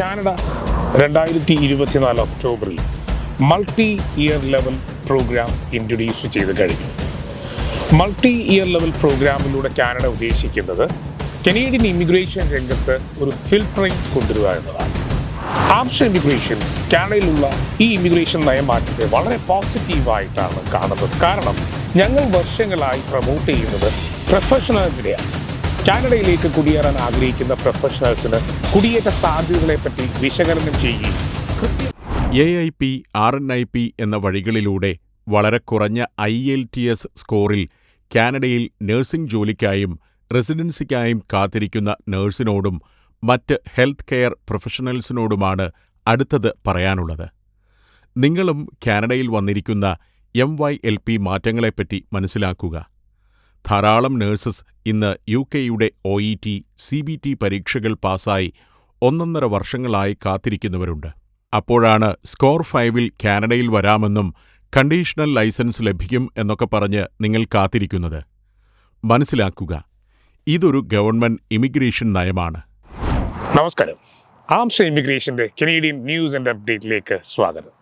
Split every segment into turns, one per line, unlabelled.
Canada 2024 ഒക്ടോബറിൽ multi year level program introduce ചെയ്ത് കഴിഞ്ഞു. മൾട്ടി ഇയർ ലെവൽ പ്രോഗ്രാമിലൂടെ കാനഡ ഉദ്ദേശിക്കുന്നത് കനേഡിയൻ ഇമിഗ്രേഷൻ രംഗത്ത് ഒരു ഫിൽട്ടറിംഗ് കൊണ്ടുവരിക എന്നതാണ്. ആംസ്റ്റർ ഇമിഗ്രേഷൻ കാനഡയിലുള്ള ഈ ഇമിഗ്രേഷൻ നയമാറ്റത്തെ വളരെ പോസിറ്റീവായിട്ടാണ് കാണുന്നത്. കാരണം ഞങ്ങൾ വർഷങ്ങളായി പ്രൊമോട്ട് ചെയ്യുന്നത് പ്രൊഫഷണൽസിനെയാണ്. കാനഡയിലേക്ക് കുടിയേറാൻ ആഗ്രഹിക്കുന്ന പ്രൊഫഷണൽസിന് കുടിയേറ്റ സാധ്യതകളെപ്പറ്റി വിശകലനം ചെയ്യുകയും
AIP, RNIP എന്ന വഴികളിലൂടെ വളരെ കുറഞ്ഞ IELTS സ്കോറിൽ കാനഡയിൽ നഴ്സിംഗ് ജോലിക്കായും റെസിഡൻസിക്കായും കാത്തിരിക്കുന്ന നഴ്സിനോടും മറ്റ് ഹെൽത്ത് കെയർ പ്രൊഫഷണൽസിനോടുമാണ് അടുത്തത് പറയാനുള്ളത്. നിങ്ങളും കാനഡയിൽ വന്നിരിക്കുന്ന MYLP മാറ്റങ്ങളെപ്പറ്റി മനസ്സിലാക്കുക. ധാരാളം നഴ്സസ് ഇന്ന് UK-യുടെ OET, CBT പരീക്ഷകൾ പാസായി 1.5 വർഷങ്ങളായി കാത്തിരിക്കുന്നവരുണ്ട്. അപ്പോഴാണ് സ്കോർ 5-ൽ കാനഡയിൽ വരാമെന്നും കണ്ടീഷണൽ ലൈസൻസ് ലഭിക്കും എന്നൊക്കെ പറഞ്ഞ് നിങ്ങൾ കാത്തിരിക്കുന്നത്. മനസ്സിലാക്കുക, ഇതൊരു ഗവൺമെന്റ് ഇമിഗ്രേഷൻ നയമാണ്.
നമസ്കാരം. ആംസ്റ്റർ ഇമിഗ്രേഷൻ്റെ കനേഡിയൻ ന്യൂസ് ആൻഡ് അപ്ഡേറ്റിലേക്ക് സ്വാഗതം.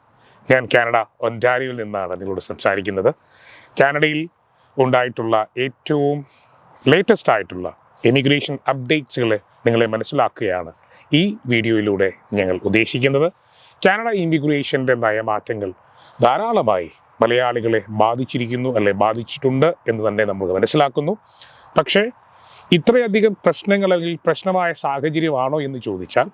ഞാൻ കാനഡ ഒൻറ്റാരിയോയിൽ നിന്നാണ് നിങ്ങളോട് സംസാരിക്കുന്നത്. കാനഡയിൽ ഉണ്ടായിട്ടുള്ള ഏറ്റവും ലേറ്റസ്റ്റ് ആയിട്ടുള്ള ഇമിഗ്രേഷൻ അപ്ഡേറ്റ്സുകളെ നിങ്ങളെ മനസ്സിലാക്കുകയാണ് ഈ വീഡിയോയിലൂടെ ഞങ്ങൾ ഉദ്ദേശിക്കുന്നത്. കാനഡ ഇമിഗ്രേഷൻ്റെ നയമാറ്റങ്ങൾ ധാരാളമായി മലയാളികളെ ബാധിച്ചിരിക്കുന്നു, ബാധിച്ചിട്ടുണ്ട് എന്ന് തന്നെ നമ്മൾ മനസ്സിലാക്കുന്നു. പക്ഷേ ഇത്രയധികം പ്രശ്നങ്ങൾ അല്ലെങ്കിൽ പ്രശ്നമായ സാഹചര്യമാണോ എന്ന് ചോദിച്ചാൽ,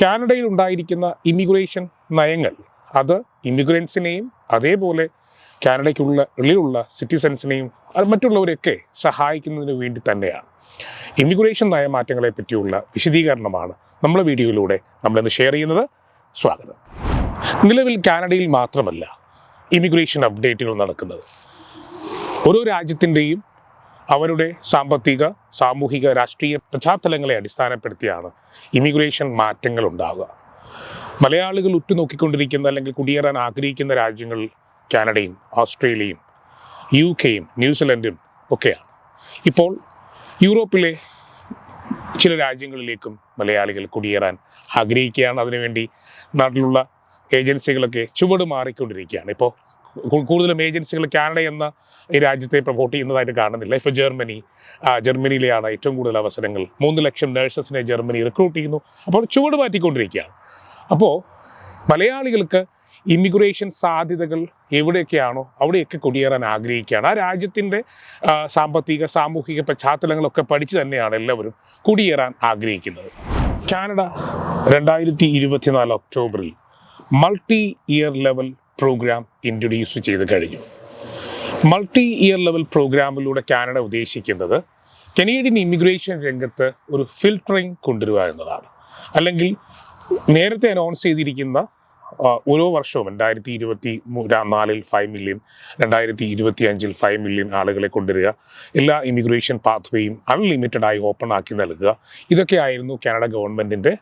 കാനഡയിൽ ഉണ്ടായിരിക്കുന്ന ഇമിഗ്രേഷൻ നയങ്ങൾ അത് ഇമിഗ്രൻസിനെയും അതേപോലെ കാനഡയ്ക്കുള്ളിലുള്ള സിറ്റിസൺസിനെയും മറ്റുള്ളവരെയൊക്കെ സഹായിക്കുന്നതിന് വേണ്ടി തന്നെയാണ്. ഇമിഗ്രേഷൻ നയമാറ്റങ്ങളെ പറ്റിയുള്ള വിശദീകരണമാണ് നമ്മളെ വീഡിയോയിലൂടെ നമ്മളിന്ന് ഷെയർ ചെയ്യുന്നത്. സ്വാഗതം. നിലവിൽ കാനഡയിൽ മാത്രമല്ല ഇമിഗ്രേഷൻ അപ്ഡേറ്റുകൾ നടക്കുന്നത്. ഓരോ രാജ്യത്തിൻ്റെയും അവരുടെ സാമ്പത്തിക, സാമൂഹിക, രാഷ്ട്രീയ പശ്ചാത്തലങ്ങളെ അടിസ്ഥാനപ്പെടുത്തിയാണ് ഇമിഗ്രേഷൻ മാറ്റങ്ങൾ ഉണ്ടാവുക. മലയാളികൾ ഉറ്റുനോക്കിക്കൊണ്ടിരിക്കുന്ന അല്ലെങ്കിൽ കുടിയേറാൻ ആഗ്രഹിക്കുന്ന രാജ്യങ്ങൾ കാനഡയും ഓസ്ട്രേലിയയും UK-യും ന്യൂസിലൻഡും ഒക്കെയാണ്. ഇപ്പോൾ യൂറോപ്പിലെ ചില രാജ്യങ്ങളിലേക്കും മലയാളികൾ കുടിയേറാൻ ആഗ്രഹിക്കുകയാണ്. അതിനുവേണ്ടി നാട്ടിലുള്ള ഏജൻസികളൊക്കെ ചുവട് മാറിക്കൊണ്ടിരിക്കുകയാണ്. ഇപ്പോൾ കൂടുതലും ഏജൻസികൾ കാനഡ എന്ന ഈ രാജ്യത്തെ പ്രൊമോട്ട് ചെയ്യുന്നതായിട്ട് കാണുന്നില്ല. ഇപ്പോൾ ജർമ്മനിയിലെയാണ് ഏറ്റവും കൂടുതൽ അവസരങ്ങൾ. 3 ലക്ഷം നഴ്സസിനെ ജർമ്മനി റിക്രൂട്ട് ചെയ്യുന്നു. അപ്പോൾ ചുവട് മാറ്റിക്കൊണ്ടിരിക്കുകയാണ്. അപ്പോൾ മലയാളികൾക്ക് ഇമിഗ്രേഷൻ സാധ്യതകൾ എവിടെയൊക്കെയാണോ അവിടെയൊക്കെ കുടിയേറാൻ ആഗ്രഹിക്കുകയാണ്. ആ രാജ്യത്തിൻ്റെ സാമ്പത്തിക, സാമൂഹിക പശ്ചാത്തലങ്ങളൊക്കെ പഠിച്ച് തന്നെയാണ് എല്ലാവരും കുടിയേറാൻ ആഗ്രഹിക്കുന്നത്. കാനഡ 2024 ഒക്ടോബറിൽ multi year level program introduce ചെയ്ത് കഴിഞ്ഞു. മൾട്ടി ഇയർ ലെവൽ പ്രോഗ്രാമിലൂടെ കാനഡ ഉദ്ദേശിക്കുന്നത് കനേഡിയൻ ഇമിഗ്രേഷൻ രംഗത്ത് ഒരു ഫിൽട്ടറിംഗ് കൊണ്ടുവരിക എന്നതാണ്. അല്ലെങ്കിൽ നേരത്തെ അനൗൺസ് ചെയ്തിരിക്കുന്ന ഓരോ വർഷവും 2024-ൽ 5 മില്യൺ, 2025-ൽ 5 മില്യൺ ആളുകളെ കൊണ്ടുവരിക, എല്ലാ ഇമിഗ്രേഷൻ പാത്വേയും അൺലിമിറ്റഡായി ഓപ്പൺ ആക്കി നൽകുക, ഇതൊക്കെയായിരുന്നു കാനഡ ഗവൺമെൻറ്റിൻ്റെ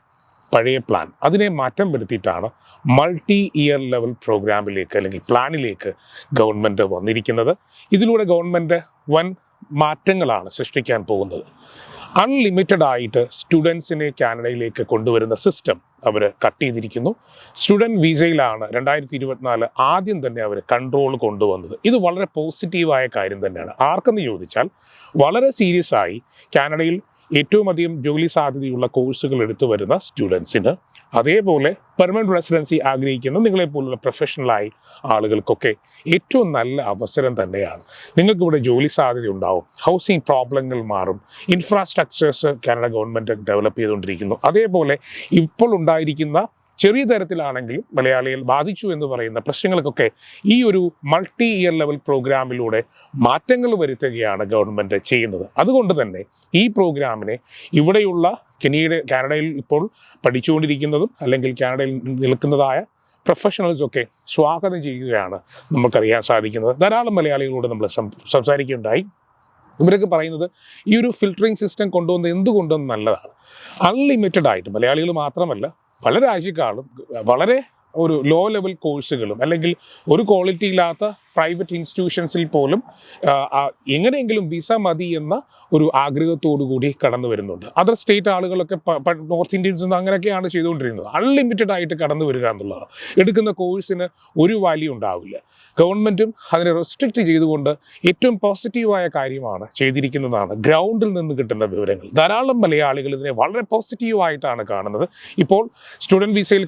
പഴയ പ്ലാൻ. അതിനെ മാറ്റം വരുത്തിയിട്ടാണ് മൾട്ടി ഇയർ ലെവൽ പ്രോഗ്രാമിലേക്ക് അല്ലെങ്കിൽ പ്ലാനിലേക്ക് ഗവൺമെൻറ് വന്നിരിക്കുന്നത്. ഇതിലൂടെ ഗവൺമെൻറ് വൻ മാറ്റങ്ങളാണ് സൃഷ്ടിക്കാൻ പോകുന്നത്. അൺലിമിറ്റഡ് ആയിട്ട് സ്റ്റുഡൻസിനെ കാനഡയിലേക്ക് കൊണ്ടുവരുന്ന സിസ്റ്റം അവർ കട്ട് ചെയ്തിരിക്കുന്നു. സ്റ്റുഡൻറ്റ് വിസയിലാണ് 2024 ആദ്യം തന്നെ അവർ കൺട്രോൾ കൊണ്ടുവന്നത്. ഇത് വളരെ പോസിറ്റീവായ കാര്യം തന്നെയാണ്. ആർക്കെന്ന് ചോദിച്ചാൽ, വളരെ സീരിയസ് ആയി കാനഡയിൽ ഏറ്റവും അധികം ജോലി സാധ്യതയുള്ള കോഴ്സുകൾ എടുത്തു വരുന്ന സ്റ്റുഡൻസിന്, അതേപോലെ പെർമനൻറ്റ് റെസിഡൻസി ആഗ്രഹിക്കുന്ന നിങ്ങളെപ്പോലുള്ള പ്രൊഫഷണലായി ആളുകൾക്കൊക്കെ ഏറ്റവും നല്ല അവസരം തന്നെയാണ്. നിങ്ങൾക്കിവിടെ ജോലി സാധ്യത ഉണ്ടാവും, ഹൗസിംഗ് പ്രോബ്ലങ്ങൾ മാറും, ഇൻഫ്രാസ്ട്രക്ചേഴ്സ് കാനഡ ഗവൺമെൻറ് ഡെവലപ്പ് ചെയ്തുകൊണ്ടിരിക്കുന്നു. അതേപോലെ ഇപ്പോൾ ഉണ്ടായിരിക്കുന്ന ചെറിയ തരത്തിലാണെങ്കിലും മലയാളികൾ ബാധിച്ചു എന്ന് പറയുന്ന പ്രശ്നങ്ങൾക്കൊക്കെ ഈ ഒരു മൾട്ടി ഇയർ ലെവൽ പ്രോഗ്രാമിലൂടെ മാറ്റങ്ങൾ വരുത്തുകയാണ് ഗവൺമെൻറ് ചെയ്യുന്നത്. അതുകൊണ്ട് തന്നെ ഈ പ്രോഗ്രാമിനെ ഇവിടെയുള്ള കാനഡയിൽ ഇപ്പോൾ പഠിച്ചുകൊണ്ടിരിക്കുന്നതും അല്ലെങ്കിൽ കാനഡയിൽ നിൽക്കുന്നതായ പ്രൊഫഷണൽസൊക്കെ സ്വാഗതം ചെയ്യുകയാണ് നമുക്കറിയാൻ സാധിക്കുന്നത്. ധാരാളം മലയാളികളോട് നമ്മൾ സംസാരിക്കുകയുണ്ടായി. ഇവരൊക്കെ പറയുന്നത് ഈ ഒരു ഫിൽട്ടറിംഗ് സിസ്റ്റം കൊണ്ടുവന്നത് എന്തുകൊണ്ടും നല്ലതാണ്. അൺലിമിറ്റഡ് ആയിട്ട് മലയാളികൾ മാത്രമല്ല പല രാജ്യക്കാരും വളരെ ഒരു ലോ ലെവൽ കോഴ്സുകളും അല്ലെങ്കിൽ ഒരു ക്വാളിറ്റി ഇല്ലാത്ത പ്രൈവറ്റ് ഇൻസ്റ്റിറ്റ്യൂഷൻസിൽ പോലും എങ്ങനെയെങ്കിലും വിസ മതി എന്ന ഒരു ആഗ്രഹത്തോടു കൂടി കടന്നു വരുന്നുണ്ട്. അതർ സ്റ്റേറ്റ് ആളുകളൊക്കെ നോർത്ത് ഇന്ത്യൻസ് അങ്ങനെയൊക്കെയാണ് ചെയ്തുകൊണ്ടിരുന്നത്. അൺലിമിറ്റഡ് ആയിട്ട് കടന്നു വരിക എന്നുള്ളതാണ്. എടുക്കുന്ന കോഴ്സിന് ഒരു വാല്യൂ ഉണ്ടാവില്ല. ഗവൺമെൻറ്റും അതിനെ റെസ്ട്രിക്റ്റ് ചെയ്തുകൊണ്ട് ഏറ്റവും പോസിറ്റീവായ കാര്യമാണ് ചെയ്തിരിക്കുന്നതാണ് ഗ്രൗണ്ടിൽ നിന്ന് കിട്ടുന്ന വിവരങ്ങൾ. ധാരാളം മലയാളികൾ ഇതിനെ വളരെ പോസിറ്റീവായിട്ടാണ് കാണുന്നത്. ഇപ്പോൾ സ്റ്റുഡൻറ്റ് വിസയിൽ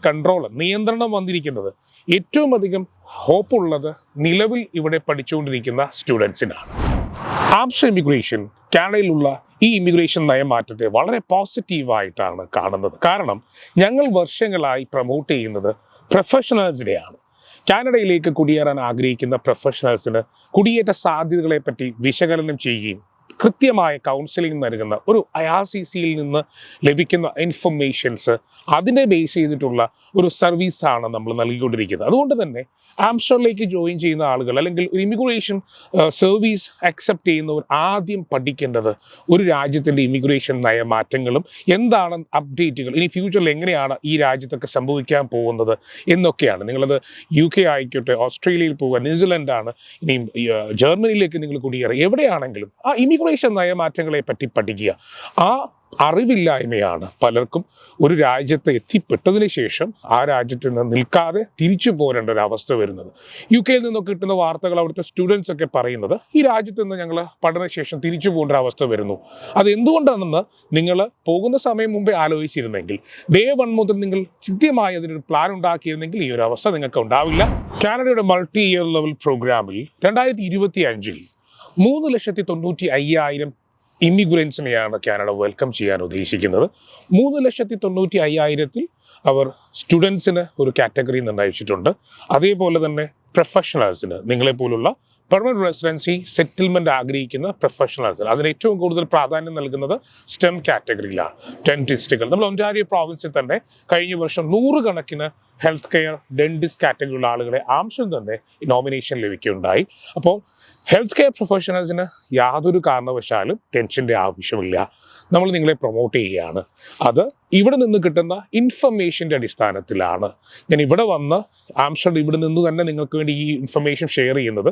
നിയന്ത്രണം വന്നിരിക്കുന്നത് ഏറ്റവും അധികം ഹോപ്പുള്ളത് നിലവിൽ ഇവിടെ പഠിച്ചുകൊണ്ടിരിക്കുന്ന സ്റ്റുഡൻസിനാണ്. ആംസ്റ്റർ ഇമിഗ്രേഷൻ കാനഡയിലുള്ള ഈ ഇമിഗ്രേഷൻ നയമാറ്റത്തെ വളരെ പോസിറ്റീവായിട്ടാണ് കാണുന്നത്. കാരണം ഞങ്ങൾ വർഷങ്ങളായി പ്രൊമോട്ട് ചെയ്യുന്നത് പ്രൊഫഷണൽസിനെയാണ്. കാനഡയിലേക്ക് കുടിയേറാൻ ആഗ്രഹിക്കുന്ന പ്രൊഫഷണൽസിന് കുടിയേറ്റ സാധ്യതകളെപ്പറ്റി വിശകലനം ചെയ്യുകയും കൃത്യമായ കൗൺസിലിംഗ് നൽകുന്ന ഒരു IRCCയിൽ നിന്ന് ലഭിക്കുന്ന ഇൻഫർമേഷൻസ് അതിനെ ബേസ് ചെയ്തിട്ടുള്ള ഒരു സർവീസാണ് നമ്മൾ നൽകിക്കൊണ്ടിരിക്കുന്നത്. അതുകൊണ്ട് തന്നെ ആംസ്റ്ററിലേക്ക് ജോയിൻ ചെയ്യുന്ന ആളുകൾ അല്ലെങ്കിൽ ഒരു ഇമിഗ്രേഷൻ സർവീസ് അക്സെപ്റ്റ് ചെയ്യുന്നവർ ആദ്യം പഠിക്കേണ്ടത് ഒരു രാജ്യത്തിൻ്റെ ഇമിഗ്രേഷൻ നയമാറ്റങ്ങളും എന്താണ് അപ്ഡേറ്റുകൾ, ഇനി ഫ്യൂച്ചറിൽ എങ്ങനെയാണ് ഈ രാജ്യത്തൊക്കെ സംഭവിക്കാൻ പോകുന്നത് എന്നൊക്കെയാണ്. നിങ്ങളത് UK ആയിക്കോട്ടെ, ഓസ്ട്രേലിയയിൽ പോവുക, ന്യൂസിലൻഡാണ്, ഇനിയും ജർമ്മനിയിലേക്ക് നിങ്ങൾ കുടിയേറുക, എവിടെയാണെങ്കിലും ആ ഇമിഗ്രേഷൻ നയമാറ്റങ്ങളെ പറ്റി പഠിക്കുക. ആ അറിവില്ലായ്മയാണ് പലർക്കും ഒരു രാജ്യത്ത് എത്തിപ്പെട്ടതിന് ശേഷം ആ രാജ്യത്ത് നിന്ന് നിൽക്കാതെ തിരിച്ചു പോരേണ്ട ഒരു അവസ്ഥ വരുന്നത്. UK നിന്നൊക്കെ കിട്ടുന്ന വാർത്തകൾ അവിടുത്തെ സ്റ്റുഡൻസ് ഒക്കെ പറയുന്നത് ഈ രാജ്യത്ത് നിന്ന് ഞങ്ങൾ പഠനശേഷം തിരിച്ചു പോകേണ്ട ഒരു അവസ്ഥ വരുന്നു. അത് എന്തുകൊണ്ടാണെന്ന് നിങ്ങൾ പോകുന്ന സമയം മുമ്പേ ആലോചിച്ചിരുന്നെങ്കിൽ, Day 1 മുതൽ നിങ്ങൾ കൃത്യമായി അതിനൊരു പ്ലാൻ ഉണ്ടാക്കിയിരുന്നെങ്കിൽ ഈ ഒരു അവസ്ഥ നിങ്ങൾക്ക് ഉണ്ടാവില്ല. കാനഡയുടെ മൾട്ടി ഇയർ ലെവൽ പ്രോഗ്രാമിൽ 2025 3,95,000 ഇമിഗ്രൻസിനെയാണ് കാനഡ വെൽക്കം ചെയ്യാൻ ഉദ്ദേശിക്കുന്നത്. 3,95,000-ൽ അവർ സ്റ്റുഡൻസിന് ഒരു കാറ്റഗറി നിർണ്ണയിച്ചിട്ടുണ്ട്. അതേപോലെ തന്നെ പ്രൊഫഷണൽസിന്, നിങ്ങളെപ്പോലുള്ള പെർമനന്റ് റെസിഡൻസി സെറ്റിൽമെൻറ്റ് ആഗ്രഹിക്കുന്ന പ്രൊഫഷണൽസിന് അതിന് ഏറ്റവും കൂടുതൽ പ്രാധാന്യം നൽകുന്നത് STEM കാറ്റഗറിയിലാണ്. ഡെന്റിസ്റ്റുകൾ, നമ്മൾ ഒന്റാരിയോ പ്രോവിൻസിൽ തന്നെ കഴിഞ്ഞ വർഷം 100 കണക്കിന് ഹെൽത്ത് കെയർ ഡെന്റിസ്റ്റ് കാറ്റഗറിയിലുള്ള ആളുകളെ ആംസ്റ്റർ തന്നെ നോമിനേഷൻ ലഭിക്കുകയുണ്ടായി. അപ്പോൾ ഹെൽത്ത് കെയർ പ്രൊഫഷണൽസിന് യാതൊരു കാരണവശാലും ടെൻഷൻ്റെ ആവശ്യമില്ല. നമ്മൾ നിങ്ങളെ പ്രൊമോട്ട് ചെയ്യുകയാണ്. അത് ഇവിടെ നിന്ന് കിട്ടുന്ന ഇൻഫർമേഷൻ്റെ അടിസ്ഥാനത്തിലാണ്. ഞാൻ ഇവിടെ വന്ന് ആംസ്റ്റർ ഇവിടെ നിന്ന് തന്നെ നിങ്ങൾക്ക് വേണ്ടി ഈ ഇൻഫർമേഷൻ ഷെയർ ചെയ്യുന്നത്.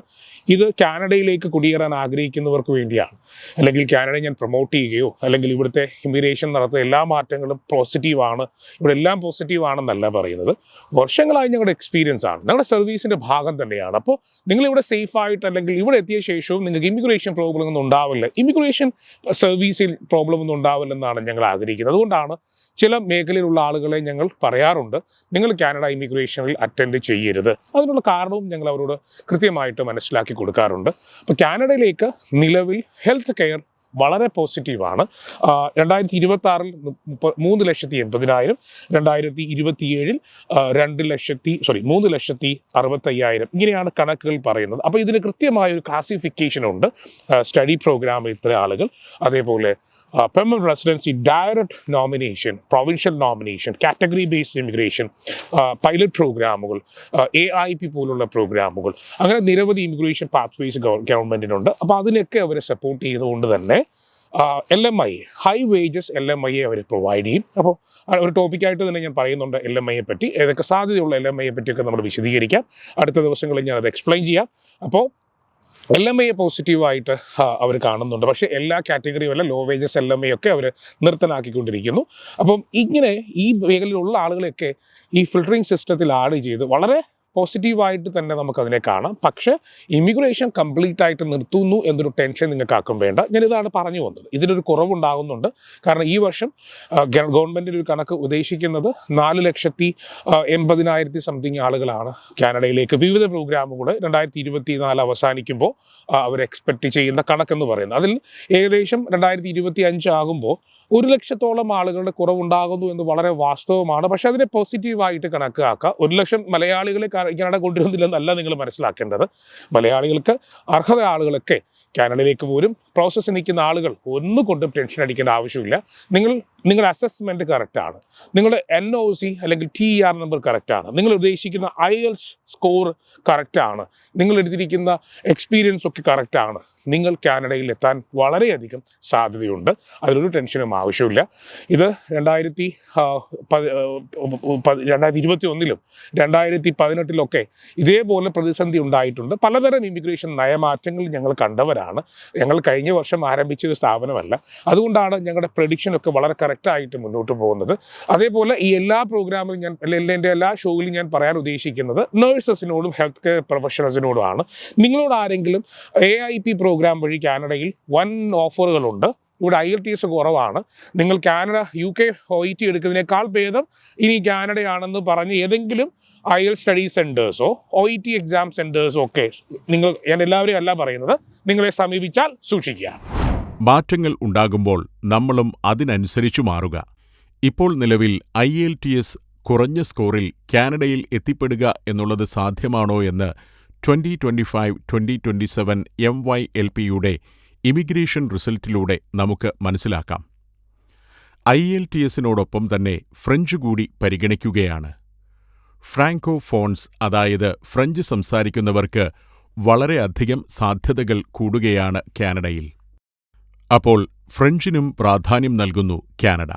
ഇത് കാനഡയിലേക്ക് കുടിയേറാൻ ആഗ്രഹിക്കുന്നവർക്ക് വേണ്ടിയാണ്. അല്ലെങ്കിൽ കാനഡയെ ഞാൻ പ്രൊമോട്ട് ചെയ്യുകയോ അല്ലെങ്കിൽ ഇവിടുത്തെ ഇമിഗ്രേഷൻ നടത്തുന്ന എല്ലാ മാറ്റങ്ങളും പോസിറ്റീവാണ്, ഇവിടെ എല്ലാം പോസിറ്റീവാണെന്നല്ല പറയുന്നത്. വർഷങ്ങളായി ഞങ്ങളുടെ എക്സ്പീരിയൻസ് ആണ്, ഞങ്ങളുടെ സർവീസിൻ്റെ ഭാഗം തന്നെയാണ്. അപ്പോൾ നിങ്ങളിവിടെ സേഫായിട്ട് അല്ലെങ്കിൽ ഇവിടെ എത്തിയ ശേഷവും നിങ്ങൾക്ക് ഇമിഗ്രേഷൻ പ്രോബ്ലം ഒന്നും ഉണ്ടാവില്ല, ഇമിഗ്രേഷൻ സർവീസിൽ പ്രോബ്ലം ഒന്നും ഉണ്ടാവില്ലെന്നാണ് ഞങ്ങൾ ആഗ്രഹിക്കുന്നത്. അതുകൊണ്ടാണ് ചില മേഖലയിലുള്ള ആളുകളെ ഞങ്ങൾ പറയാറുണ്ട്, നിങ്ങൾ കാനഡ ഇമിഗ്രേഷനിൽ അറ്റൻഡ് ചെയ്യരുത്. അതിനുള്ള കാരണവും ഞങ്ങൾ അവരോട് കൃത്യമായിട്ട് മനസ്സിലാക്കി കൊടുക്കാറുണ്ട്. അപ്പോൾ കാനഡയിലേക്ക് നിലവിൽ ഹെൽത്ത് കെയർ വളരെ പോസിറ്റീവാണ്. 2026-ൽ 3,80,000, 2027-ൽ 3,65,000 ഇങ്ങനെയാണ് കണക്കുകൾ പറയുന്നത്. അപ്പോൾ ഇതിന് കൃത്യമായൊരു ക്ലാസിഫിക്കേഷൻ ഉണ്ട്. സ്റ്റഡി പ്രോഗ്രാമിൽ ഇത്ര ആളുകൾ, അതേപോലെ permanent residency, direct nomination, provincial nomination, category based immigration, pilot പ്രോഗ്രാമുകൾ, AIP പോലുള്ള പ്രോഗ്രാമുകൾ, അങ്ങനെ നിരവധി ഇമിഗ്രേഷൻ പാത്വേസ് ഗവൺമെൻറ്റിനുണ്ട്. അപ്പോൾ അതിനൊക്കെ അവരെ സപ്പോർട്ട് ചെയ്തുകൊണ്ട് തന്നെ LMI, ഹൈ വേജസ് LMI അവർ പ്രൊവൈഡ് ചെയ്യും. അപ്പോൾ ഒരു ടോപ്പിക്കായിട്ട് തന്നെ ഞാൻ പറയുന്നുണ്ട് LMIയെ പറ്റി, ഏതൊക്കെ സാധ്യതയുള്ള LMIയെ പറ്റിയൊക്കെ നമ്മൾ വിശദീകരിക്കാം. അടുത്ത ദിവസങ്ങളിൽ ഞാനത് എക്സ്പ്ലെയിൻ ചെയ്യാം. അപ്പോൾ LMIയെ പോസിറ്റീവായിട്ട് അവർ കാണുന്നുണ്ട്. പക്ഷേ എല്ലാ കാറ്റഗറിയും അല്ല, ലോ വേജസ് LMI ഒക്കെ അവർ നിർത്തലാക്കിക്കൊണ്ടിരിക്കുന്നു. അപ്പം ഇങ്ങനെ ഈ മേഖലയിലുള്ള ആളുകളെയൊക്കെ ഈ ഫിൽട്ടറിംഗ് സിസ്റ്റത്തിൽ ആഡ് ചെയ്ത് വളരെ പോസിറ്റീവായിട്ട് തന്നെ നമുക്കതിനെ കാണാം. പക്ഷേ ഇമിഗ്രേഷൻ കംപ്ലീറ്റ് ആയിട്ട് നിർത്തുന്നു എന്നൊരു ടെൻഷൻ നിങ്ങൾക്കാക്കും വേണ്ട. ഞാനിതാണ് പറഞ്ഞു വന്നത്. ഇതിനൊരു കുറവുണ്ടാകുന്നുണ്ട്. കാരണം ഈ വർഷം ഗവൺമെൻറ്റിൻ്റെ ഒരു കണക്ക് ഉദ്ദേശിക്കുന്നത് 4,80,000 സംതിങ് ആളുകളാണ് കാനഡയിലേക്ക് വിവിധ പ്രോഗ്രാമുകൾ 2024 അവസാനിക്കുമ്പോൾ അവർ എക്സ്പെക്റ്റ് ചെയ്യുന്ന കണക്കെന്ന് പറയുന്നത്. അതിൽ ഏകദേശം 2025 ആകുമ്പോൾ 1,00,000-ഓളം ആളുകളുടെ കുറവുണ്ടാകുന്നു എന്ന് വളരെ വാസ്തവമാണ്. പക്ഷേ അതിനെ പോസിറ്റീവായിട്ട് കണക്കാക്കുക. 1,00,000 മലയാളികളെ കാനഡ കൊണ്ടുവരുന്നില്ലെന്നല്ല നിങ്ങൾ മനസ്സിലാക്കേണ്ടത്. മലയാളികൾക്ക് അർഹത ആളുകളൊക്കെ കാനഡയിലേക്ക് പോരും. പ്രോസസ്സ് നിൽക്കുന്ന ആളുകൾ ഒന്നും കൊണ്ടും ടെൻഷൻ അടിക്കേണ്ട ആവശ്യമില്ല. നിങ്ങൾ നിങ്ങളുടെ അസസ്മെൻറ്റ് കറക്റ്റാണ്, നിങ്ങളുടെ NOC അല്ലെങ്കിൽ TER നമ്പർ കറക്റ്റാണ്, നിങ്ങൾ ഉദ്ദേശിക്കുന്ന IELTS സ്കോർ കറക്റ്റാണ്, നിങ്ങൾ എടുത്തിരിക്കുന്ന എക്സ്പീരിയൻസ് ഒക്കെ കറക്റ്റാണ്, നിങ്ങൾ കാനഡയിൽ എത്താൻ വളരെയധികം സാധ്യതയുണ്ട്. അതിലൊരു ടെൻഷനും ആവശ്യമില്ല. ഇത് 2021-ലും 2018-ലൊക്കെ ഇതേപോലെ പ്രതിസന്ധി ഉണ്ടായിട്ടുണ്ട്. പലതരം ഇമിഗ്രേഷൻ നയമാറ്റങ്ങൾ ഞങ്ങൾ കണ്ടവരാണ്. ഞങ്ങൾ കഴിഞ്ഞ വർഷം ആരംഭിച്ച ഒരു സ്ഥാപനമല്ല. അതുകൊണ്ടാണ് ഞങ്ങളുടെ പ്രഡിക്ഷനൊക്കെ വളരെ കറക്റ്റായിട്ട് മുന്നോട്ട് പോകുന്നത്. അതേപോലെ ഈ എല്ലാ പ്രോഗ്രാമിലും എൻ്റെ എല്ലാ ഷോയിലും ഞാൻ പറയാൻ ഉദ്ദേശിക്കുന്നത് നഴ്സസിനോടും ഹെൽത്ത് കെയർ പ്രൊഫഷണൽസിനോടുമാണ്. നിങ്ങളോട് ആരെങ്കിലും AIP പ്രോഗ്രാം വഴി കാനഡയിൽ വൻ ഓഫറുകളുണ്ട്, ഇവിടെ IELTS കുറവാണ്, നിങ്ങൾ കാനഡ UK OET എടുക്കുന്നതിനേക്കാൾ ഭേദം ഇനി കാനഡയാണെന്ന് പറഞ്ഞ് ഏതെങ്കിലും IELTS സ്റ്റഡി സെൻറ്റേഴ്സോ OET എക്സാം സെൻറ്റേഴ്സോ ഒക്കെ ഞാൻ എല്ലാവരെയും അല്ല പറയുന്നത്, നിങ്ങളെ സമീപിച്ചാൽ സൂക്ഷിക്കുക.
മാറ്റങ്ങൾ ഉണ്ടാകുമ്പോൾ നമ്മളും അതിനനുസരിച്ചു മാറുക. ഇപ്പോൾ നിലവിൽ IELTS കുറഞ്ഞ സ്കോറിൽ കാനഡയിൽ എത്തിപ്പെടുക എന്നുള്ളത് സാധ്യമാണോ എന്ന് 2025-2027 MYLPയുടെ ഇമിഗ്രേഷൻ റിസൾട്ടിലൂടെ നമുക്ക് മനസ്സിലാക്കാം. IELTSനോടൊപ്പം തന്നെ ഫ്രഞ്ച് കൂടി പരിഗണിക്കുകയാണ്. ഫ്രാങ്കോഫോൺസ്, അതായത് ഫ്രഞ്ച് സംസാരിക്കുന്നവർക്ക് വളരെയധികം സാധ്യതകൾ കൂടുകയാണ് കാനഡയിൽ. അപ്പോൾ ഫ്രഞ്ചിനും പ്രാധാന്യം നൽകുന്നു കാനഡ.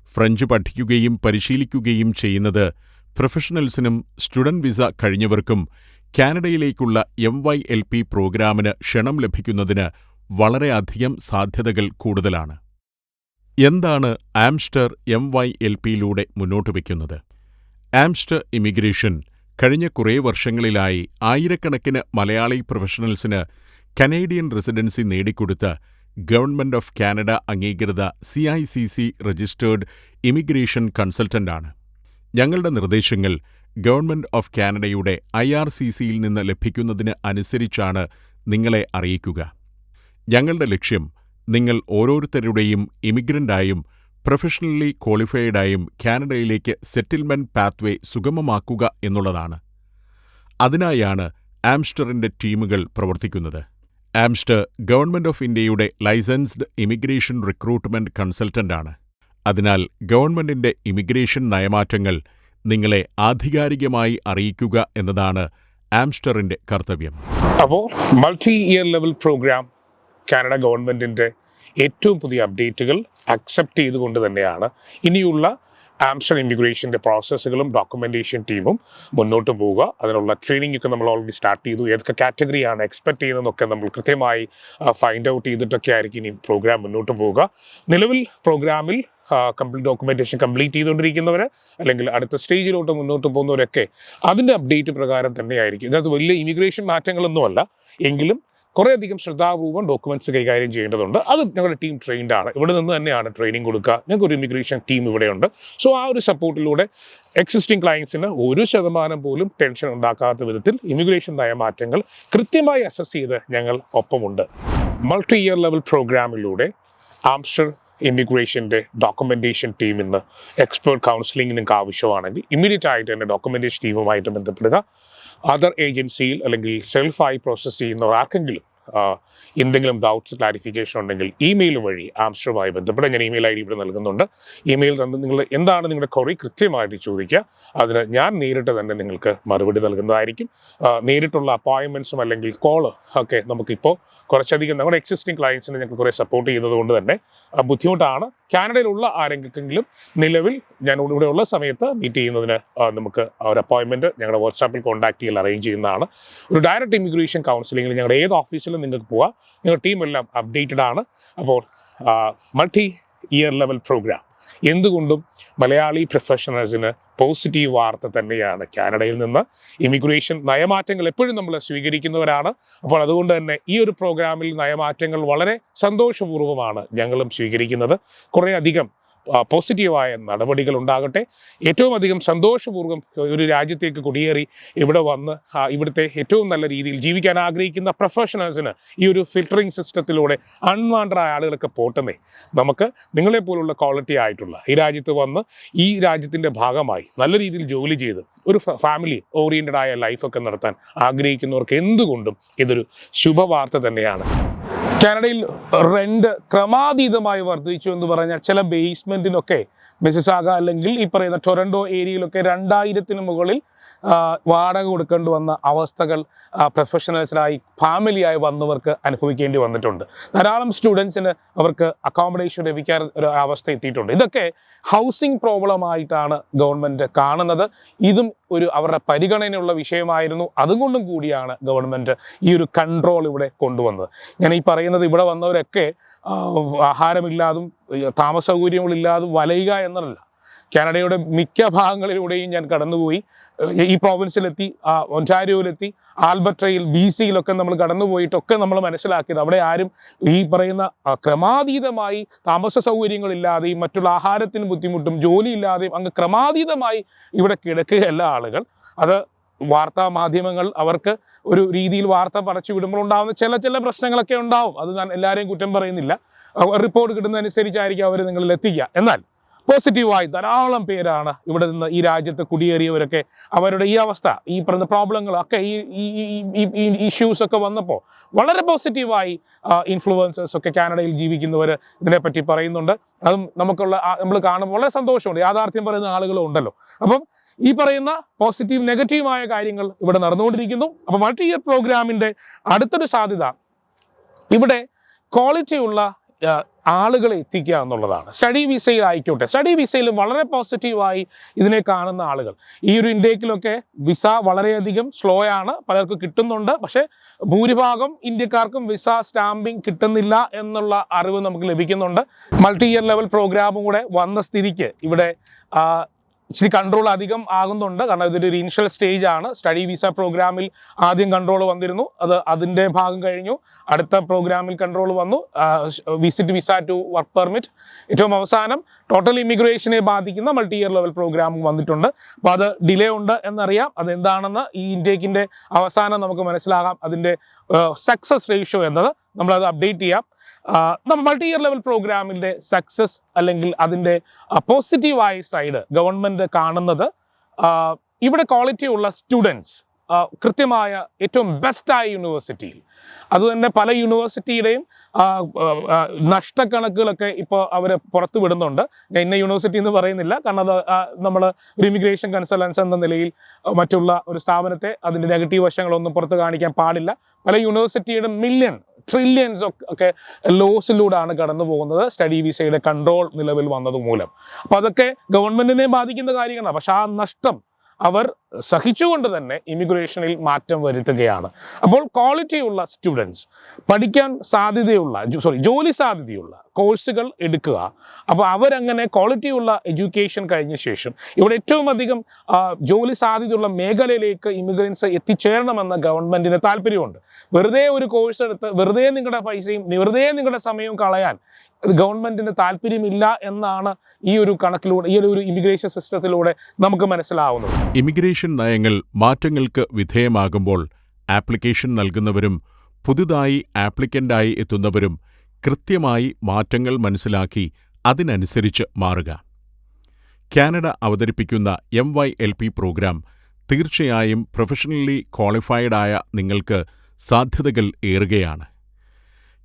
ഫ്രഞ്ച് പഠിക്കുകയും പരിശീലിക്കുകയും ചെയ്യുന്നത് പ്രൊഫഷണൽസിനും സ്റ്റുഡന്റ് വിസ കഴിഞ്ഞവർക്കും കാനഡയിലേക്കുള്ള MYLP പ്രോഗ്രാമിന് ക്ഷണം ലഭിക്കുന്നതിന് വളരെയധികം സാധ്യതകൾ കൂടുതലാണ്. എന്താണ് ആംസ്റ്റർ MYLPയിലൂടെ മുന്നോട്ട് വയ്ക്കുന്നത്? ആംസ്റ്റർ ഇമിഗ്രേഷൻ കഴിഞ്ഞ കുറേ വർഷങ്ങളിലായി ആയിരക്കണക്കിന് മലയാളി പ്രൊഫഷണൽസിന് കനേഡിയൻ റെസിഡൻസി നേടിക്കൊടുത്ത ഗവൺമെന്റ് ഓഫ് കാനഡ അംഗീകൃത CICC രജിസ്റ്റേർഡ് ഇമിഗ്രേഷൻ കൺസൾട്ടന്റാണ്. ഞങ്ങളുടെ നിർദ്ദേശങ്ങൾ ഗവൺമെന്റ് ഓഫ് കാനഡയുടെ IRCCയിൽ നിന്ന് ലഭിക്കുന്നതിന് അനുസരിച്ചാണ് നിങ്ങളെ അറിയിക്കുക. ഞങ്ങളുടെ ലക്ഷ്യം നിങ്ങൾ ഓരോരുത്തരുടെയും ഇമിഗ്രൻ്റായും പ്രൊഫഷണലി ക്വാളിഫൈഡായും കാനഡയിലേക്ക് സെറ്റിൽമെന്റ് പാത്വേ സുഗമമാക്കുക എന്നുള്ളതാണ്. അതിനായാണ് ആംസ്റ്ററിന്റെ ടീമുകൾ പ്രവർത്തിക്കുന്നത്. ആംസ്റ്റർ ഗവൺമെന്റ് ഓഫ് ഇന്ത്യയുടെ ലൈസൻസ്ഡ് ഇമിഗ്രേഷൻ റിക്രൂട്ട്മെന്റ് കൺസൾട്ടന്റാണ്. അതിനാൽ ഗവൺമെന്റിന്റെ ഇമിഗ്രേഷൻ നയമാറ്റങ്ങൾ നിങ്ങളെ ആധികാരികമായി അറിയിക്കുക എന്നതാണ് ആംസ്റ്ററിന്റെ കർത്തവ്യം.
അപ്പോൾ multi year level program Canada ഗവൺമെൻറ്റിൻ്റെ ഏറ്റവും പുതിയ അപ്ഡേറ്റുകൾ അക്സെപ്റ്റ് ചെയ്തുകൊണ്ട് തന്നെയാണ് ഇനിയുള്ള ആംസ്റ്റർ ഇമിഗ്രേഷൻ്റെ പ്രോസസ്സുകളും ഡോക്യുമെൻറ്റേഷൻ ടീമും മുന്നോട്ട് പോവുക. അതിനുള്ള ട്രെയിനിങ് ഒക്കെ നമ്മൾ ഓൾറെഡി സ്റ്റാർട്ട് ചെയ്തു. ഏതൊക്കെ കാറ്റഗറിയാണ് എക്സ്പെക്ട് ചെയ്യുന്നതെന്നൊക്കെ നമ്മൾ കൃത്യമായി ഫൈൻഡ് ഔട്ട് ചെയ്തിട്ടൊക്കെ ആയിരിക്കും ഇനി പ്രോഗ്രാം മുന്നോട്ട് പോവുക. നിലവിൽ പ്രോഗ്രാമിൽ ഡോക്യുമെൻറ്റേഷൻ കംപ്ലീറ്റ് ചെയ്തുകൊണ്ടിരിക്കുന്നവർ അല്ലെങ്കിൽ അടുത്ത സ്റ്റേജിലോട്ട് മുന്നോട്ട് പോകുന്നവരൊക്കെ അതിൻ്റെ അപ്ഡേറ്റ് പ്രകാരം തന്നെയായിരിക്കും. ഇതിനകത്ത് വലിയ ഇമിഗ്രേഷൻ മാറ്റങ്ങളൊന്നുമല്ല, എങ്കിലും കുറേയധികം ശ്രദ്ധാപൂർവ്വം ഡോക്യുമെൻറ്റ്സ് കൈകാര്യം ചെയ്യേണ്ടതുണ്ട്. അത് ഞങ്ങളുടെ ടീം ട്രെയിൻഡ് ആണ്. ഇവിടെ നിന്ന് തന്നെയാണ് ട്രെയിനിങ് കൊടുക്കുക. ഞങ്ങൾക്കൊരു ഇമിഗ്രേഷൻ ടീം ഇവിടെയുണ്ട്. സോ ആ ഒരു സപ്പോർട്ടിലൂടെ എക്സിസ്റ്റിംഗ് ക്ലയൻസിന് 1% പോലും ടെൻഷൻ ഉണ്ടാക്കാത്ത വിധത്തിൽ ഇമിഗ്രേഷൻ നയമാറ്റങ്ങൾ കൃത്യമായി അസസ് ചെയ്ത് ഞങ്ങൾ ഒപ്പമുണ്ട്. മൾട്ടി ഇയർ ലെവൽ പ്രോഗ്രാമിലൂടെ ആംസ്റ്റർ ഇമിഗ്രേഷൻ്റെ ഡോക്യുമെൻറ്റേഷൻ ടീമിന് എക്സ്പേർട്ട് കൗൺസിലിംഗ് നിങ്ങൾക്ക് ആവശ്യമാണെങ്കിൽ ഇമ്മീഡിയറ്റ് ആയിട്ട് തന്നെ ഡോക്യുമെൻറ്റേഷൻ ടീമുമായിട്ട് ബന്ധപ്പെടുക. അതർ ഏജൻസിയിൽ അല്ലെങ്കിൽ സെൽഫായി പ്രോസസ്സ് ചെയ്യുന്നവർ ആർക്കെങ്കിലും എന്തെങ്കിലും ഡൗട്ട്സ് ക്ലാരിഫിക്കേഷൻ ഉണ്ടെങ്കിൽ ഇമെയിൽ വഴി ആംസ്റ്ററുമായി ബന്ധപ്പെടാൻ ഞാൻ ഇമെയിൽ ID ഇവിടെ നൽകുന്നുണ്ട്. ഇമെയിൽ തന്ന് നിങ്ങൾ എന്താണ് നിങ്ങളുടെ ക്വറി കൃത്യമായിട്ട് ചോദിക്കുക. അതിന് ഞാൻ നേരിട്ട് തന്നെ നിങ്ങൾക്ക് മറുപടി നൽകുന്നതായിരിക്കും. നേരിട്ടുള്ള അപ്പോയിൻമെൻറ്റ്സും അല്ലെങ്കിൽ കോള് ഒക്കെ നമുക്കിപ്പോൾ കുറച്ചധികം നമ്മുടെ എക്സിസ്റ്റിംഗ് ക്ലയൻസിനെ ഞങ്ങൾ കുറേ സപ്പോർട്ട് ചെയ്യുന്നത് കൊണ്ട് തന്നെ ബുദ്ധിമുട്ടാണ്. കാനഡയിലുള്ള ആരെങ്കിലും നിലവിൽ ഞാൻ ഇവിടെ ഉള്ള സമയത്ത് മീറ്റ് ചെയ്യുന്നതിന് നമുക്ക് ഒരു അപ്പോയിൻമെൻറ്റ് ഞങ്ങളുടെ വാട്സാപ്പിൽ കോൺടാക്ട് ചെയ്യൽ അറേഞ്ച് ചെയ്യുന്നതാണ്. ഒരു ഡയറക്റ്റ് ഇമിഗ്രേഷൻ കൗൺസിലിംഗിൽ ഞങ്ങളുടെ ഏത് ഓഫീസിലും നിങ്ങൾക്ക് പോവാം. ഞങ്ങളുടെ ടീമെല്ലാം അപ്ഡേറ്റഡ് ആണ്. അപ്പോൾ മൾട്ടി ഇയർ ലെവൽ പ്രോഗ്രാം എന്തുകൊണ്ടും മലയാളി പ്രൊഫഷണൽസിന് പോസിറ്റീവ് വാർത്ത തന്നെയാണ്. കാനഡയിൽ നിന്ന് ഇമിഗ്രേഷൻ നയമാറ്റങ്ങൾ എപ്പോഴും നമ്മൾ സ്വീകരിക്കുന്നവരാണ്. അപ്പോൾ അതുകൊണ്ട് തന്നെ ഈ ഒരു പ്രോഗ്രാമിൽ നയമാറ്റങ്ങൾ വളരെ സന്തോഷപൂർവ്വമാണ് ഞങ്ങളും സ്വീകരിക്കുന്നത്. കുറേ അധികം പോസിറ്റീവായ നടപടികൾ ഉണ്ടാകട്ടെ. ഏറ്റവും അധികം സന്തോഷപൂർവ്വം ഒരു രാജ്യത്തേക്ക് കുടിയേറി ഇവിടെ വന്ന് ഇവിടുത്തെ ഏറ്റവും നല്ല രീതിയിൽ ജീവിക്കാൻ ആഗ്രഹിക്കുന്ന പ്രൊഫഷണൽസിന് ഈ ഒരു ഫിൽറ്ററിംഗ് സിസ്റ്റത്തിലൂടെ അൺവാണ്ടഡായ ആളുകളൊക്കെ പോട്ടുന്നേ നമുക്ക് നിങ്ങളെപ്പോലുള്ള ക്വാളിറ്റി ആയിട്ടുള്ള ഈ രാജ്യത്ത് വന്ന് ഈ രാജ്യത്തിൻ്റെ ഭാഗമായി നല്ല രീതിയിൽ ജോലി ചെയ്ത് ഒരു ഫാമിലി ഓറിയൻറ്റഡ് ആയ ലൈഫൊക്കെ നടത്താൻ ആഗ്രഹിക്കുന്നവർക്ക് എന്തുകൊണ്ടും ഇതൊരു ശുഭവാർത്ത തന്നെയാണ്. കാനഡയിൽ റെന്റ് ക്രമാതീതമായി വർദ്ധിച്ചു എന്ന് പറഞ്ഞാൽ ചില ബേസ്മെന്റിനൊക്കെ മിസിസാഗ അല്ലെങ്കിൽ ഈ പറയുന്ന ടൊറന്റോ ഏരിയയിലൊക്കെ 2000-ന് മുകളിൽ വാടക കൊടുക്കേണ്ടി വന്ന അവസ്ഥകൾ പ്രൊഫഷണൽസിനായി ഫാമിലിയായി വന്നവർക്ക് അനുഭവിക്കേണ്ടി വന്നിട്ടുണ്ട്. ധാരാളം സ്റ്റുഡൻസിന് അവർക്ക് അക്കോമഡേഷൻ ലഭിക്കാൻ ഒരു അവസ്ഥ എത്തിയിട്ടുണ്ട്. ഇതൊക്കെ ഹൗസിംഗ് പ്രോബ്ലമായിട്ടാണ് ഗവൺമെൻറ് കാണുന്നത്. ഇതും അവരുടെ പരിഗണനയുള്ള വിഷയമായിരുന്നു. അതുകൊണ്ടും കൂടിയാണ് ഗവൺമെൻറ് ഈ ഒരു കൺട്രോൾ ഇവിടെ കൊണ്ടുവന്നത്. ഞാൻ ഈ പറയുന്നത് ഇവിടെ വന്നവരൊക്കെ ആഹാരമില്ലാതും താമസ സൗകര്യങ്ങളില്ലാതും വലയുക എന്നല്ല. കാനഡയുടെ മിക്ക ഭാഗങ്ങളിലൂടെയും ഞാൻ കടന്നുപോയി. ഈ പ്രോവിൻസിലെത്തി, ഒൻറ്റാരിയോയിലെത്തി, ആൽബർട്ടയിൽ, BCയിലൊക്കെ നമ്മൾ കടന്നുപോയിട്ടൊക്കെ നമ്മൾ മനസ്സിലാക്കിയത് അവിടെ ആരും ഈ പറയുന്ന ക്രമാതീതമായി താമസ സൗകര്യങ്ങളില്ലാതെയും മറ്റുള്ള ആഹാരത്തിന് ബുദ്ധിമുട്ടും ജോലിയില്ലാതെയും അങ്ങ് ക്രമാതീതമായി ഇവിടെ കിടക്കുകയല്ല ആളുകൾ. അത് വാർത്താ മാധ്യമങ്ങൾ അവർക്ക് ഒരു രീതിയിൽ വാർത്ത പടച്ചു വിടുമ്പോൾ ഉണ്ടാകുന്ന ചില പ്രശ്നങ്ങളൊക്കെ ഉണ്ടാവും. അത് ഞാൻ എല്ലാവരെയും കുറ്റം പറയുന്നില്ല. റിപ്പോർട്ട് കിട്ടുന്നതനുസരിച്ചായിരിക്കും അവർ നിങ്ങളിൽ എത്തിക്കുക. എന്നാൽ പോസിറ്റീവായി ധാരാളം പേരാണ് ഇവിടെ നിന്ന് ഈ രാജ്യത്ത് കുടിയേറിയവരൊക്കെ അവരുടെ ഈ അവസ്ഥ, ഈ പറയുന്ന പ്രോബ്ലങ്ങളൊക്കെ ഈ ഇഷ്യൂസൊക്കെ വന്നപ്പോൾ വളരെ പോസിറ്റീവായി ഇൻഫ്ലുവൻസേഴ്സ് ഒക്കെ കാനഡയിൽ ജീവിക്കുന്നവർ ഇതിനെപ്പറ്റി പറയുന്നുണ്ട്. അതും നമ്മൾ കാണുമ്പോൾ വളരെ സന്തോഷമുണ്ട്. യാഥാർത്ഥ്യം പറയുന്ന ആളുകളും ഉണ്ടല്ലോ. അപ്പം ഈ പറയുന്ന പോസിറ്റീവ് നെഗറ്റീവായ കാര്യങ്ങൾ ഇവിടെ നടന്നുകൊണ്ടിരിക്കുന്നു. അപ്പോൾ മൾട്ടി ഇയർ പ്രോഗ്രാമിൻ്റെ അടുത്തൊരു സാധ്യത ഇവിടെ ക്വാളിറ്റിയുള്ള ആളുകളെ എത്തിക്കുക എന്നുള്ളതാണ്. സ്റ്റഡി വിസയിൽ ആയിക്കോട്ടെ, സ്റ്റഡി വിസയിലും വളരെ പോസിറ്റീവായി ഇതിനെ കാണുന്ന ആളുകൾ. ഈ ഒരു ഇൻടേക്കിലൊക്കെ വിസ വളരെയധികം സ്ലോ ആണ്, പലർക്കും കിട്ടുന്നുണ്ട്. പക്ഷേ ഭൂരിഭാഗം ഇന്ത്യക്കാർക്കും വിസ സ്റ്റാമ്പിംഗ് കിട്ടുന്നില്ല എന്നുള്ള അറിവ് നമുക്ക് ലഭിക്കുന്നുണ്ട്. മൾട്ടി ഇയർ ലെവൽ പ്രോഗ്രാമും കൂടെ വന്ന സ്ഥിതിക്ക് ഇവിടെ ഇച്ചിരി കൺട്രോൾ അധികം ആകുന്നുണ്ട്. കാരണം ഇതൊരു ഇനീഷ്യൽ സ്റ്റേജ് ആണ്. സ്റ്റഡി വിസ പ്രോഗ്രാമിൽ ആദ്യം കൺട്രോൾ വന്നിരുന്നു, അതിൻ്റെ ഭാഗം കഴിഞ്ഞു. അടുത്ത പ്രോഗ്രാമിൽ കൺട്രോൾ വന്നു, visit visa to work permit. ഏറ്റവും അവസാനം ടോട്ടൽ ഇമിഗ്രേഷനെ ബാധിക്കുന്ന മൾട്ടി ഇയർ ലെവൽ പ്രോഗ്രാമും വന്നിട്ടുണ്ട്. അപ്പോൾ അത് ഡിലേ ഉണ്ട് എന്നറിയാം. അതെന്താണെന്ന് ഈ ഇൻടേക്കിൻ്റെ അവസാനം നമുക്ക് മനസ്സിലാകാം. അതിൻ്റെ സക്സസ് റേഷ്യോ എന്നത് നമ്മളത് അപ്ഡേറ്റ് ചെയ്യാം. മൾട്ടി ഇയർ ലെവൽ പ്രോഗ്രാമിൻ്റെ സക്സസ് അല്ലെങ്കിൽ അതിൻ്റെ പോസിറ്റീവായ സൈഡ് ഗവൺമെൻറ് കാണുന്നത് ഇവിടെ ക്വാളിറ്റിയുള്ള സ്റ്റുഡൻസ് കൃത്യമായ ഏറ്റവും ബെസ്റ്റായ യൂണിവേഴ്സിറ്റിയിൽ, അതുതന്നെ പല യൂണിവേഴ്സിറ്റിയുടെയും നഷ്ടക്കണക്കുകളൊക്കെ ഇപ്പോൾ അവർ പുറത്തു വിടുന്നുണ്ട്. ഞാൻ ഇന്ന യൂണിവേഴ്സിറ്റി എന്ന് പറയുന്നില്ല, കാരണം അത് നമ്മൾ ഒരു ഇമിഗ്രേഷൻ കൺസൾട്ടൻസ് എന്ന നിലയിൽ മറ്റുള്ള ഒരു സ്ഥാപനത്തെ അതിൻ്റെ നെഗറ്റീവ് വശങ്ങളൊന്നും പുറത്ത് കാണിക്കാൻ പാടില്ല. പല യൂണിവേഴ്സിറ്റിയുടെ ട്രില്യൻസ് ഒക്കെ ലോസിലൂടെയാണ് കടന്നു പോകുന്നത് സ്റ്റഡി വിസയുടെ കൺട്രോൾ നിലവിൽ വന്നതുമൂലം. അപ്പോൾ അതൊക്കെ ഗവൺമെൻറ്റിനെ ബാധിക്കുന്ന കാര്യങ്ങളാണ്. പക്ഷെ ആ നഷ്ടം അവർ സഹിച്ചുകൊണ്ട് തന്നെ ഇമിഗ്രേഷനിൽ മാറ്റം വരുത്തുകയാണ്. അപ്പോൾ ക്വാളിറ്റിയുള്ള സ്റ്റുഡൻസ് പഠിക്കാൻ ജോലി സാധ്യതയുള്ള കോഴ്സുകൾ എടുക്കുക. അപ്പോൾ അവരങ്ങനെ ക്വാളിറ്റിയുള്ള എഡ്യൂക്കേഷൻ കഴിഞ്ഞ ശേഷം ഇവിടെ ഏറ്റവും അധികം ജോലി സാധ്യതയുള്ള മേഖലയിലേക്ക് ഇമിഗ്രൻസ് എത്തിച്ചേരണമെന്ന ഗവൺമെൻറ്റിന് താല്പര്യമുണ്ട്. വെറുതെ ഒരു കോഴ്സ് എടുത്ത് വെറുതെ നിങ്ങളുടെ പൈസയും വെറുതെ നിങ്ങളുടെ സമയവും കളയാൻ ഗവൺമെൻറ്റിന് താല്പര്യമില്ല എന്നാണ് ഈ ഒരു കണക്കിലൂടെ, ഈ ഒരു ഇമിഗ്രേഷൻ സിസ്റ്റത്തിലൂടെ നമുക്ക് മനസ്സിലാവുന്നത്.
ഇമിഗ്രേഷൻ നയങ്ങൾ മാറ്റങ്ങൾക്ക് വിധേയമാകുമ്പോൾ ആപ്ലിക്കേഷൻ നൽകുന്നവരും പുതുതായി ആപ്ലിക്കൻ്റായി എത്തുന്നവരും കൃത്യമായി മാറ്റങ്ങൾ മനസ്സിലാക്കി അതിനനുസരിച്ച് മാറുക. കാനഡ അവതരിപ്പിക്കുന്ന MYLP പ്രോഗ്രാം തീർച്ചയായും പ്രൊഫഷണലി ക്വാളിഫൈഡായ നിങ്ങൾക്ക് സാധ്യതകൾ ഏറുകയാണ്.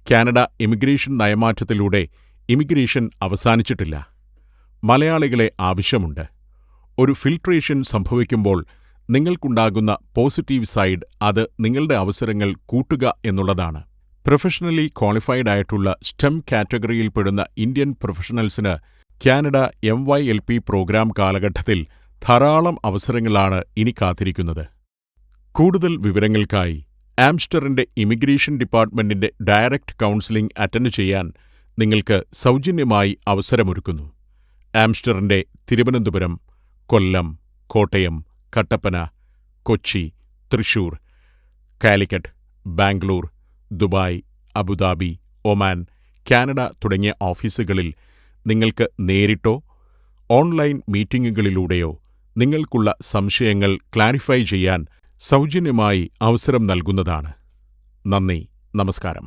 കാനഡ ഇമിഗ്രേഷൻ നയമാറ്റത്തിലൂടെ ഇമിഗ്രേഷൻ അവസാനിച്ചിട്ടില്ല. മലയാളികളെ ആവശ്യമുണ്ട്. ഒരു ഫിൽട്രേഷൻ സംഭവിക്കുമ്പോൾ നിങ്ങൾക്കുണ്ടാകുന്ന പോസിറ്റീവ് സൈഡ് അത് നിങ്ങളുടെ അവസരങ്ങൾ കൂട്ടുക എന്നുള്ളതാണ്. പ്രൊഫഷണലി ക്വാളിഫൈഡ് ആയിട്ടുള്ള STEM കാറ്റഗറിയിൽപ്പെടുന്ന ഇന്ത്യൻ പ്രൊഫഷണൽസിന് കാനഡ MYLP പ്രോഗ്രാം കാലഘട്ടത്തിൽ ധാരാളം അവസരങ്ങളാണ് ഇനി കാത്തിരിക്കുന്നത്. കൂടുതൽ വിവരങ്ങൾക്കായി ആംസ്റ്ററിൻ്റെ ഇമിഗ്രേഷൻ ഡിപ്പാർട്ട്മെൻറ്റിൻ്റെ ഡയറക്റ്റ് കൗൺസിലിംഗ് അറ്റൻഡ് ചെയ്യാൻ നിങ്ങൾക്ക് സൗജന്യമായി അവസരമൊരുക്കുന്നു. ആംസ്റ്ററിൻ്റെ Thiruvananthapuram, Kollam, Kottayam, Kattappana, Kochi, Thrissur, Calicut, Bangalore, Dubai, Abu Dhabi, Oman, Canada തുടങ്ങിയ ഓഫീസുകളിൽ നിങ്ങൾക്ക് നേരിട്ടോ ഓൺലൈൻ മീറ്റിംഗുകളിലൂടെയോ നിങ്ങൾക്കുള്ള സംശയങ്ങൾ ക്ലാരിഫൈ ചെയ്യാൻ സൗജന്യമായി അവസരം നൽകുന്നതാണ്. നന്ദി, നമസ്കാരം.